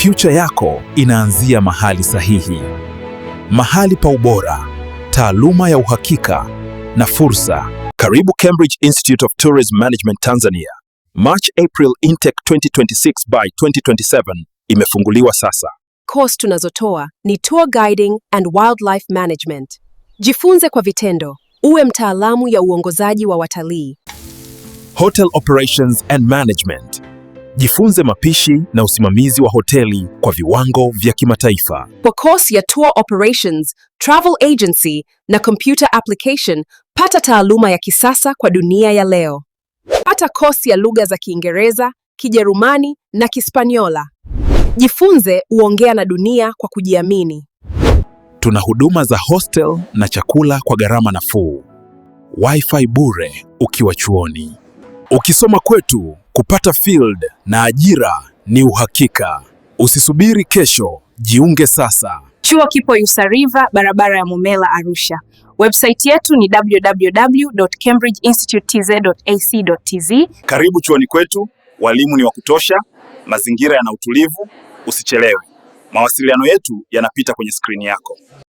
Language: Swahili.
Future yako inaanzia mahali sahihi. Mahali pa ubora, taaluma ya uhakika na fursa. Karibu Cambridge Institute of Tourism Management Tanzania. March-April Intake 2026 by 2027 imefunguliwa sasa. Course tunazotoa ni Tour Guiding and Wildlife Management. Jifunze kwa vitendo, uwe mtaalamu ya uongozaji wa watalii. Hotel Operations and Management. Jifunze mapishi na usimamizi wa hoteli kwa viwango vya kimataifa. Kwa course ya Tour Operations, Travel Agency na Computer Application, pata taaluma ya kisasa kwa dunia ya leo. Pata course ya lugha za Kiingereza, Kijerumani na Kispanyola. Jifunze uongea na dunia kwa kujiamini. Tuna huduma za hostel na chakula kwa gharama nafuu. Wi-Fi bure ukiwa chuoni. Ukisoma kwetu, kupata field na ajira ni uhakika. Usisubiri kesho, jiunge sasa. Chuo kipo Usariva, barabara ya Mumela, Arusha. Website yetu ni www.cambridgeinstitutetz.ac.tz. Karibu chuoni kwetu, walimu ni wa kutosha, mazingira yana utulivu, usichelewe. Mawasiliano yetu yanapita kwenye skrini yako.